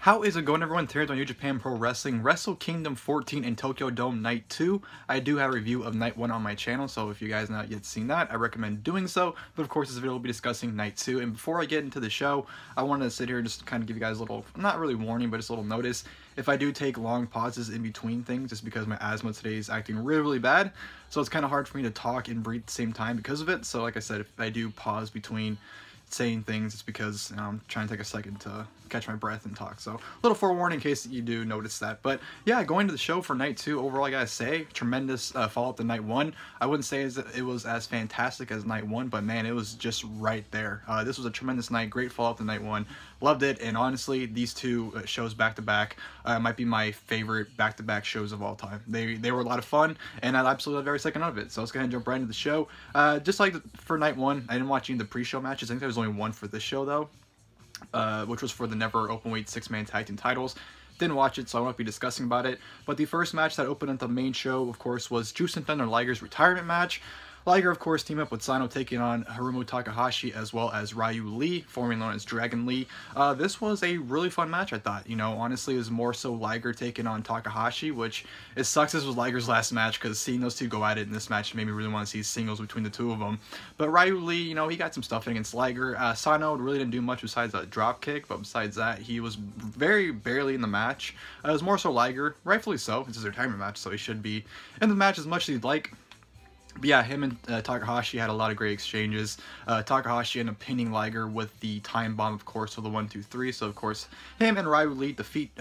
How is it going, everyone? Today on New Japan Pro Wrestling, Wrestle Kingdom 14 in Tokyo Dome Night 2. I do have a review of Night 1 on my channel, so if you guys have not yet seen that, I recommend doing so. But of course, this video will be discussing Night 2. And before I get into the show, I wanted to sit here and just kind of give you guys a little, not really warning, but just a little notice. If I do take long pauses in between things, just because my asthma today is acting really, really bad. So it's kind of hard for me to talk and breathe at the same time because of it. So like I said, if I do pause between saying things, it's because I'm trying to take a second to catch my breath and talk. So a little forewarning in case you do notice that. But yeah, going to the show for Night 2, overall I gotta say, tremendous follow-up to Night 1. I wouldn't say it was as fantastic as Night 1, but man, it was just right there. This was a tremendous night, great follow-up to Night 1. Loved it, and honestly, these two shows back-to-back might be my favorite back-to-back shows of all time. They were a lot of fun, and I absolutely loved every second of it. So let's go ahead and jump right into the show. Just like for Night 1, I didn't watch any of the pre-show matches. I think there was only one for this show, though. Which was for the never Openweight 6-man tag team titles. Didn't watch it, so I won't be discussing about it. But the first match that opened up the main show, of course, was Jyushin and Liger's retirement match. Liger, of course, teamed up with Sano, taking on Hiromu Takahashi as well as Ryu Lee, formerly known as Dragon Lee. This was a really fun match, I thought. You know, honestly, it was more so Liger taking on Takahashi, which it sucks this was Liger's last match because seeing those two go at it in this match made me really want to see singles between the two of them. But Ryu Lee, you know, he got some stuff against Liger. Sano really didn't do much besides a drop kick, but besides that, he was very barely in the match. It was more so Liger, rightfully so. It's his retirement match, so he should be in the match as much as he'd like. But yeah, him and Takahashi had a lot of great exchanges. Takahashi ended up pinning Liger with the time bomb, of course, for the 1-2-3. So, of course, him and Ryu Lee defeat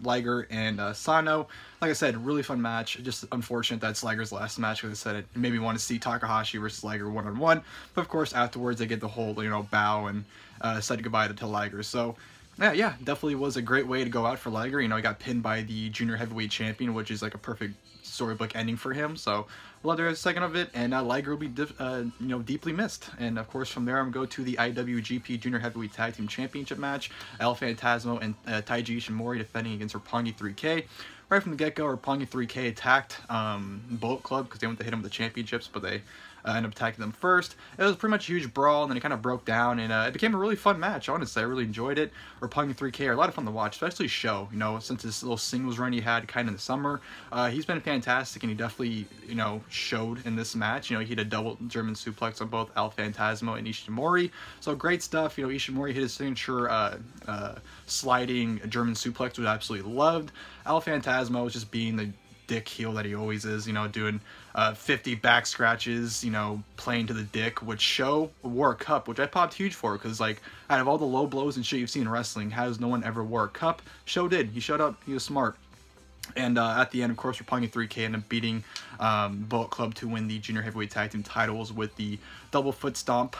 Liger and Sano. Like I said, really fun match. Just unfortunate that's Liger's last match, because I said it made me want to see Takahashi versus Liger one-on-one. But, of course, afterwards, they get the whole, you know, bow and said goodbye to Liger. So, yeah, definitely was a great way to go out for Liger. You know, he got pinned by the junior heavyweight champion, which is like a perfect storybook ending for him. So, loved every second of it, and Liger will be you know, deeply missed. And of course, from there, I'm going to go to the IWGP Junior Heavyweight Tag Team Championship match. Phantasmo and Taiji Ishimori defending against Roppongi 3K. Right from the get-go, Roppongi 3K attacked Bullet Club because they went to hit him with the championships, but they ended up attacking them first. It was pretty much a huge brawl, and then it kind of broke down, and it became a really fun match, honestly. I really enjoyed it. Roppongi 3K are a lot of fun to watch, especially Show, you know, since this little singles run he had kind of in the summer. He's been fantastic, and he definitely, you know, showed in this match. You know, he had a double German suplex on both Phantasmo and Ishimori, so great stuff. You know, Ishimori hit his signature sliding German suplex, which I absolutely loved. Phantasmo was just being the dick heel that he always is, you know, doing 50 back scratches, you know, playing to the dick, which Show wore a cup, which I popped huge for, because, like, out of all the low blows and shit you've seen in wrestling, has no one ever wore a cup? Show did. He showed up. He was smart. And at the end, of course, Roppongi 3K ended up beating Bullet Club to win the Junior Heavyweight Tag Team titles with the double foot stomp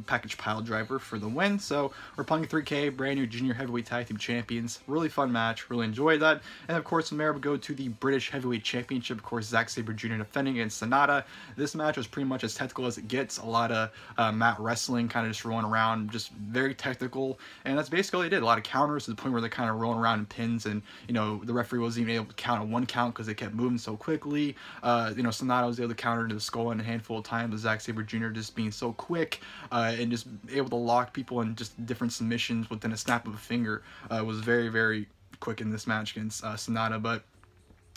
package pile driver for the win. So Roppongi 3K, brand new Junior Heavyweight Tag Team champions. Really fun match. Really enjoyed that. And of course, from there we go to the British Heavyweight Championship. Of course, Zack Sabre Jr. defending against SANADA. This match was pretty much as technical as it gets. A lot of mat wrestling, kind of just rolling around, just very technical. And that's basically all they did. A lot of counters to the point where they're kind of rolling around in pins, and, you know, the referee wasn't even able to count a one count because they kept moving so quickly. You know, Sano was able to counter into the skull in a handful of times, with Zack Sabre Jr. just being so quick and just able to lock people in just different submissions within a snap of a finger. Was very, very quick in this match against SANADA. But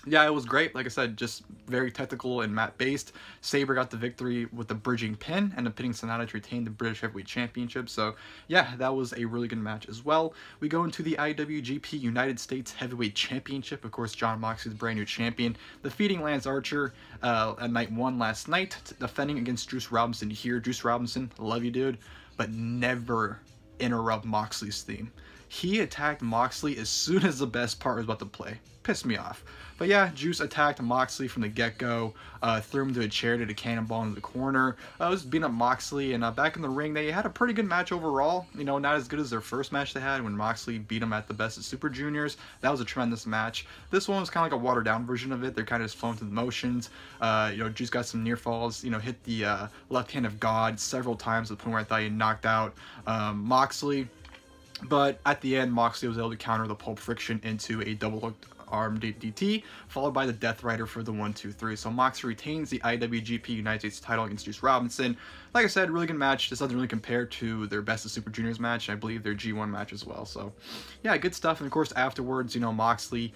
yeah, it was great. Like I said, just very technical and mat-based. Sabre got the victory with the bridging pin, and pinning SANADA to retain the British Heavyweight Championship. So yeah, that was a really good match as well. We go into the IWGP United States Heavyweight Championship. Of course, Jon Moxley, the brand new champion, defeating Lance Archer at Night 1 last night, defending against Juice Robinson here. Juice Robinson, love you, dude, but never interrupt Moxley's theme. He attacked Moxley as soon as the best part was about to play. Pissed me off. But yeah, Juice attacked Moxley from the get-go, threw him to a chair, did a cannonball into the corner. Was beating up Moxley, and back in the ring, they had a pretty good match overall. You know, not as good as their first match they had when Moxley beat him at the Best of Super Juniors. That was a tremendous match. This one was kind of like a watered-down version of it. They're kind of just flowing through the motions. You know, Juice got some near falls, you know, hit the left hand of God several times to the point where I thought he knocked out Moxley. But at the end, Moxley was able to counter the Pulp Friction into a double hooked forearm DDT, followed by the Death Rider for the 1-2-3. So Moxley retains the IWGP United States title against Juice Robinson. Like I said, really good match. This doesn't really compare to their Best of Super Juniors match. I believe their G1 match as well. So yeah, good stuff. And of course, afterwards, you know, Moxley,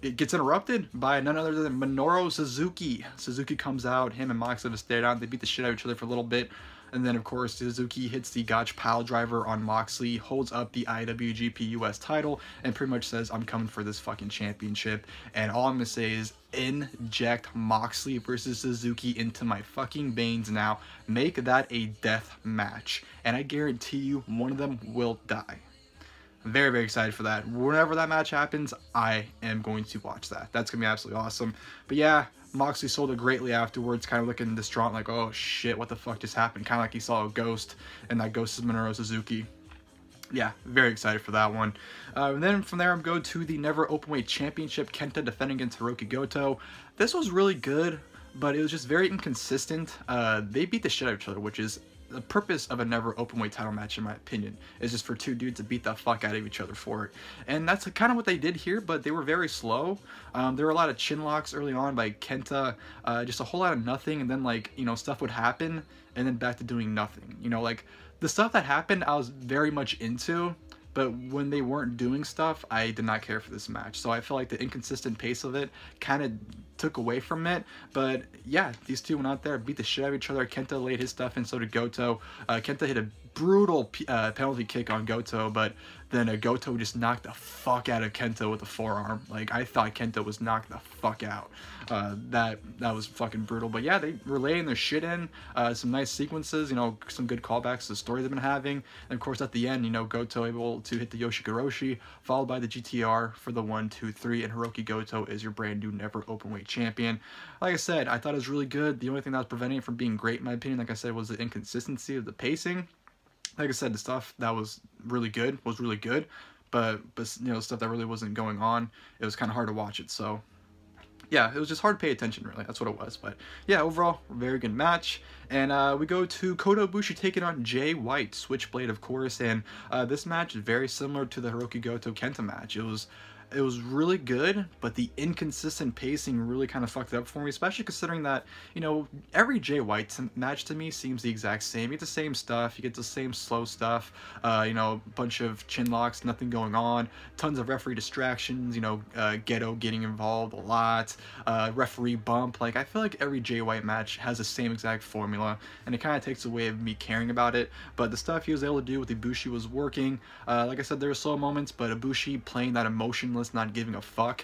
it gets interrupted by none other than Minoru Suzuki. Suzuki comes out, him and Moxley have stayed on. They beat the shit out of each other for a little bit. And then, of course, Suzuki hits the Gotch pile driver on Moxley, holds up the IWGP US title, and pretty much says, I'm coming for this fucking championship. And all I'm going to say is, inject Moxley versus Suzuki into my fucking veins now. Make that a death match. And I guarantee you, one of them will die. Very, very excited for that. Whenever that match happens, I am going to watch that. That's going to be absolutely awesome. But yeah, Moxley sold it greatly afterwards, kind of looking distraught, like, oh shit, what the fuck just happened? Kind of like he saw a ghost, and that ghost is Minoru Suzuki. Yeah, very excited for that one. And then from there, I'm going to the Never Openweight Championship, Kenta defending against Hirooki Goto. This was really good, but it was just very inconsistent. They beat the shit out of each other, which is the purpose of a Never Openweight title match, in my opinion, is just for two dudes to beat the fuck out of each other for it. And that's kind of what they did here, but they were very slow. There were a lot of chin locks early on by Kenta, just a whole lot of nothing, and then, like, you know, stuff would happen, and then back to doing nothing. You know, like, the stuff that happened, I was very much into, but when they weren't doing stuff, I did not care for this match. So I feel like the inconsistent pace of it kind of took away from it. But yeah, these two went out there, beat the shit out of each other. Kenta laid his stuff in, so did Goto. Kenta hit a brutal penalty kick on Goto, but then Goto just knocked the fuck out of Kenta with a forearm. Like, I thought Kenta was knocked the fuck out. That was fucking brutal. But yeah, they were laying their shit in. Some nice sequences, you know, some good callbacks to the story they've been having. And of course, at the end, you know, Goto able to hit the Yoshikoroshi, followed by the GTR for the 1-2-3, and Hirooki Goto is your brand new Never Openweight champion. Like I said, I thought it was really good. The only thing that was preventing it from being great, in my opinion, like I said, was the inconsistency of the pacing. Like I said, the stuff that was really good, but you know, stuff that really wasn't going on, it was kind of hard to watch it. So yeah, it was just hard to pay attention, really. That's what it was. But yeah, overall, very good match. And we go to Kota Ibushi taking on Jay White, Switchblade, of course. And this match is very similar to the Hirooki Goto Kenta match. It was really good, but the inconsistent pacing really kind of fucked it up for me, especially considering that, you know, every Jay White match to me seems the exact same. You get the same stuff, you get the same slow stuff, you know, a bunch of chin locks, nothing going on, tons of referee distractions, you know, Geto getting involved a lot, referee bump. Like, I feel like every Jay White match has the same exact formula, and it kind of takes away of me caring about it. But the stuff he was able to do with Ibushi was working. Like I said, there were slow moments, but Ibushi playing that emotionless, not giving a fuck.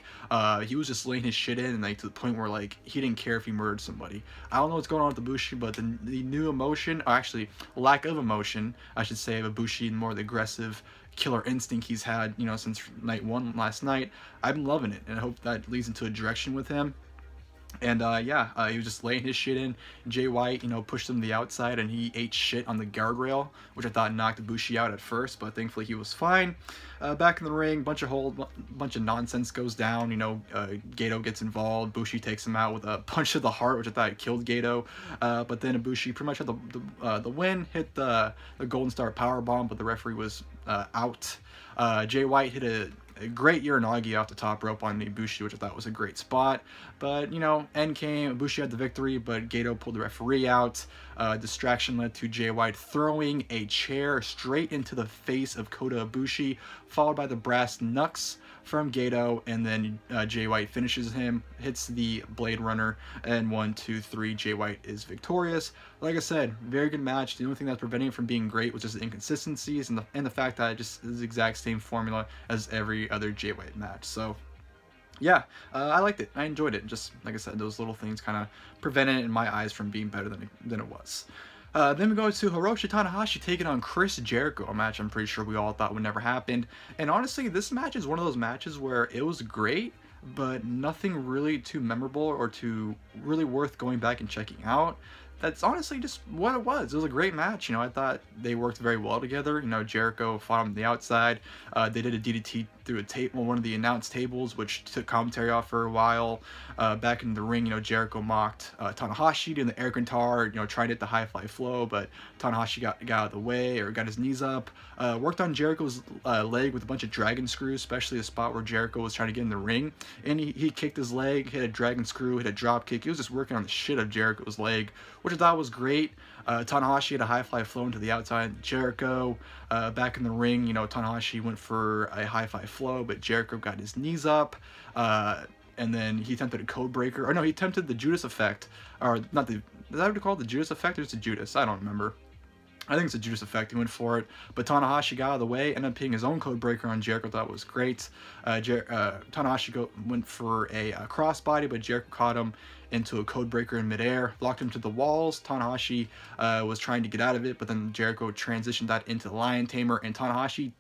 He was just laying his shit in, and like to the point where like he didn't care if he murdered somebody. I don't know what's going on with Ibushi, but the new emotion, or actually lack of emotion, I should say, of Ibushi, and more the aggressive killer instinct he's had, you know, since night one last night. I've been loving it, and I hope that leads into a direction with him. And yeah, he was just laying his shit in. Jay White, you know, pushed him to the outside, and he ate shit on the guardrail, which I thought knocked Ibushi out at first, but thankfully he was fine. Back in the ring, bunch of nonsense goes down. You know, Geto gets involved. Ibushi takes him out with a punch to the heart, which I thought killed Geto. But then Ibushi pretty much had the win, hit the Golden Star Powerbomb, but the referee was out. Jay White hit a great Uranagi off the top rope on Ibushi, which I thought was a great spot. But, you know, end came, Ibushi had the victory, but Geto pulled the referee out. Distraction led to Jay White throwing a chair straight into the face of Kota Ibushi, followed by the brass knucks from Geto, and then Jay White finishes him, hits the Blade Runner, and 1, 2, 3, Jay White is victorious. Like I said, very good match. The only thing that's preventing it from being great was just the inconsistencies and the fact that it just is the exact same formula as every other Jay White match. So yeah, I liked it. I enjoyed it. Just like I said, those little things kind of prevented it in my eyes from being better than it was. Then we go to Hiroshi Tanahashi taking on Chris Jericho, a match I'm pretty sure we all thought would never happen. And honestly, this match is one of those matches where it was great, but nothing really too memorable or too really worth going back and checking out. That's honestly just what it was. It was a great match. You know, I thought they worked very well together. You know, Jericho fought him on the outside. They did a DDT through a table, one of the announced tables, which took commentary off for a while. Back in the ring, you know, Jericho mocked Tanahashi doing the air guitar, you know, trying to hit the high fly flow, but Tanahashi got out of the way, or got his knees up. Worked on Jericho's leg with a bunch of dragon screws, especially a spot where Jericho was trying to get in the ring, and he kicked his leg, hit a dragon screw, hit a drop kick. He was just working on the shit of Jericho's leg, which I thought was great. Tanahashi had a high fly flow into the outside. Jericho, back in the ring, you know, Tanahashi went for a high fly flow, but Jericho got his knees up, and then he attempted a code breaker. Or no, he attempted the Judas effect, or not the, is that what you call it, the Judas effect, or is it Judas? I don't remember. I think it's a Judas effect. He went for it, but Tanahashi got out of the way, ended up hitting his own code breaker on Jericho. Thought was great. Tanahashi went for a crossbody, but Jericho caught him into a code breaker in midair, locked him to the walls. Tanahashi was trying to get out of it, but then Jericho transitioned that into the Lion Tamer, and Tanahashi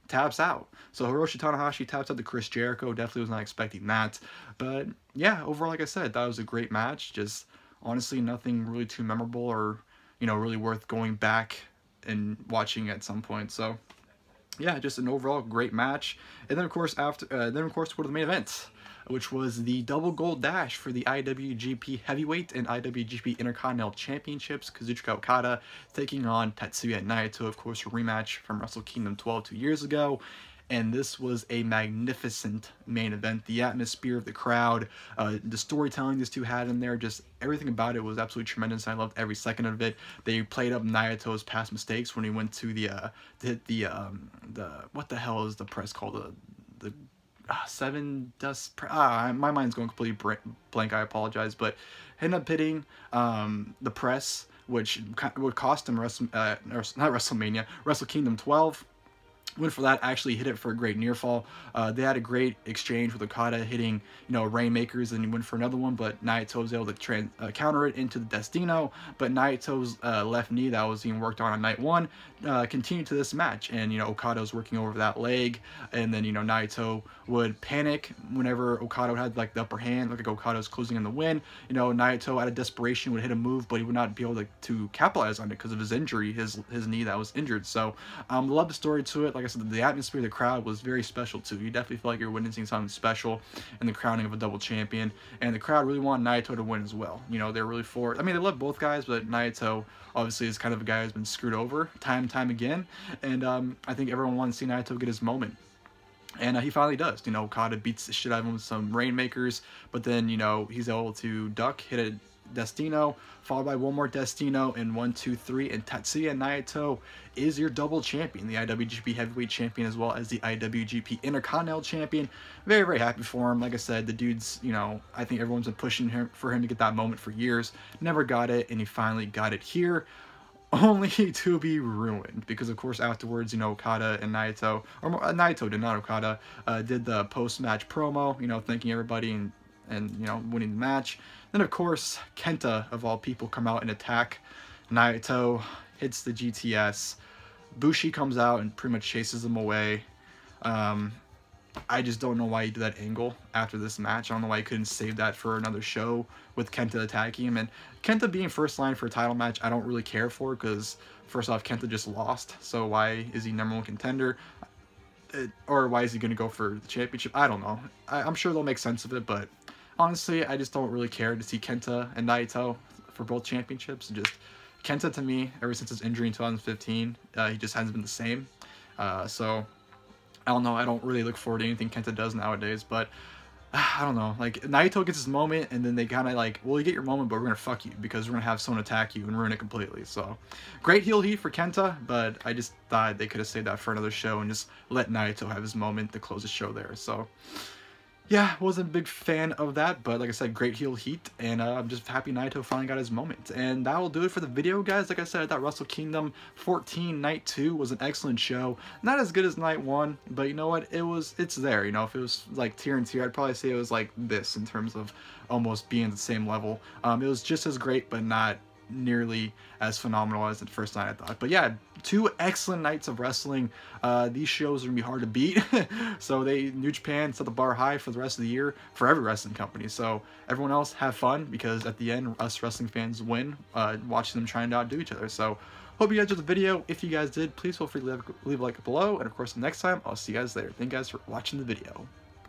taps out. So Hiroshi Tanahashi taps out to Chris Jericho. Definitely was not expecting that. But yeah, overall, like I said, that was a great match. Just honestly, nothing really too memorable or, you know, really worth going back and watching at some point. So yeah, just an overall great match. And then of course go to the main event, which was the double gold dash for the IWGP Heavyweight and IWGP Intercontinental Championships. Kazuchika Okada taking on Tetsuya and Naito, of course, a rematch from Wrestle Kingdom 12 2 years ago. And this was a magnificent main event. The atmosphere of the crowd, the storytelling these two had in there, just everything about it was absolutely tremendous. I loved every second of it. They played up Naito's past mistakes when he went to to hit the what the hell is the press called, the seven dust my mind's going completely blank, I apologize, but ended up hitting the press, which would cost him Wrestle Kingdom 12. Went for that, actually hit it for a great near fall. They had a great exchange with Okada hitting, you know, Rainmakers, and he went for another one, but Naito was able to counter it into the Destino. But Naito's left knee that was being worked on night one continued to this match, and, you know, Okada was working over that leg, and then, you know, Naito would panic whenever Okada had like the upper hand, like Okada was closing in the win. You know, Naito out of desperation would hit a move, but he would not be able to capitalize on it because of his injury, his knee that was injured. So love the story to it. Like I said, the atmosphere of the crowd was very special too. You definitely feel like you're witnessing something special in the crowning of a double champion, and the crowd really wanted Naito to win as well. You know, they're really for it. I mean, they love both guys, but Naito obviously is kind of a guy who's been screwed over time and time again, and I think everyone wants to see Naito get his moment. And he finally does. You know, Okada beats the shit out of him with some Rainmakers, but then, you know, he's able to duck, hit a Destino, followed by one more Destino, and 1, 2, 3, and Tetsuya Naito is your double champion, the IWGP Heavyweight Champion as well as the IWGP Intercontinental Champion. Very, very happy for him. Like I said, the dude's, you know, I think everyone's been pushing for him to get that moment for years. Never got it, and he finally got it here. Only to be ruined, because of course afterwards, you know, Okada and Naito, or Naito did, not Okada, did the post-match promo, you know, thanking everybody and you know, winning the match. Then of course KENTA of all people come out and attack Naito, hits the GTS. Ibushi comes out and pretty much chases him away. I just don't know why he did that angle after this match. I don't know why he couldn't save that for another show with KENTA attacking him. And KENTA being first line for a title match, I don't really care for, because first off, KENTA just lost. So why is he #1 contender? Or why is he going to go for the championship? I don't know. I'm sure they'll make sense of it, but honestly, I just don't really care to see KENTA and Naito for both championships. Just KENTA, to me, ever since his injury in 2015, he just hasn't been the same. So I don't know. I don't really look forward to anything KENTA does nowadays, but I don't know. Like, Naito gets his moment, and then they kind of like, well, you get your moment, but we're going to fuck you because we're going to have someone attack you and ruin it completely. So, great heel heat for KENTA, but I just thought they could have saved that for another show and just let Naito have his moment to close the show there. So, yeah, wasn't a big fan of that, but like I said, great heel heat, and I'm just happy Naito finally got his moment. And that will do it for the video, guys. Like I said, I thought Wrestle Kingdom 14 Night 2 was an excellent show. Not as good as Night 1, but you know what? It's there, you know. If it was like tier and tier, I'd probably say it was like this in terms of almost being the same level. It was just as great, but not nearly as phenomenal as the first night I thought. But yeah, 2 excellent nights of wrestling. These shows are gonna be hard to beat. So New Japan set the bar high for the rest of the year for every wrestling company. So everyone else have fun, because at the end, us wrestling fans win watching them trying to outdo each other. So hope you guys enjoyed the video. If you guys did, please feel free to leave a like below. And of course, next time, I'll see you guys later. Thank you guys for watching the video.